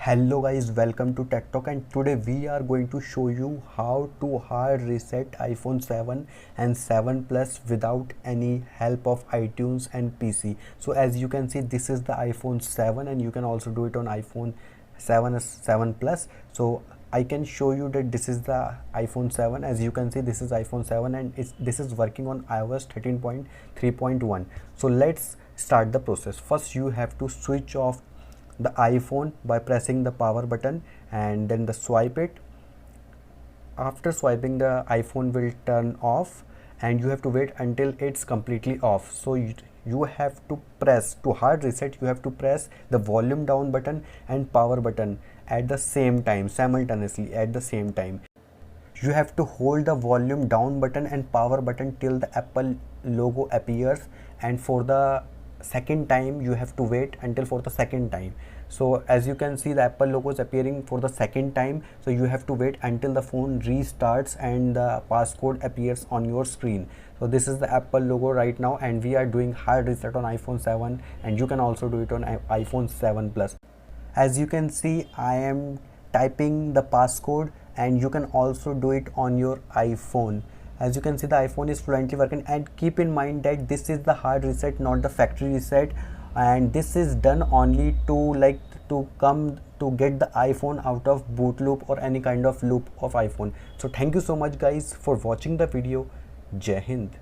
Hello guys, welcome to Tech Talk, and today we are going to show you how to hard reset iPhone 7 and 7 Plus without any help of iTunes and PC. So as you can see, this is the iPhone 7 and you can also do it on iPhone 7 or 7 Plus. So I can show you that this is the iPhone 7. As you can see, this is iPhone 7 and this is working on iOS 13.3.1. So let's start the process. First you have to switch off the iPhone by pressing the power button and then the swipe it. After swiping, the iPhone will turn off and you have to wait until it's completely off. So you have to press to hard reset, you have to press the volume down button and power button at the same time, simultaneously at the same time. You have to hold the volume down button and power button till the Apple logo appears, and for the second time you have to wait until for the second time. So as you can see, the Apple logo is appearing for the second time, so you have to wait until the phone restarts and the passcode appears on your screen. So this is the Apple logo right now, and we are doing hard reset on iPhone 7, and you can also do it on iPhone 7 Plus. As you can see, I am typing the passcode, and you can also do it on your iPhone. As you can see, the iPhone is fluently working, and keep in mind that this is the hard reset, not the factory reset, and this is done only to get the iPhone out of boot loop or any kind of loop of iPhone. So thank you so much guys for watching the video. Jai Hind.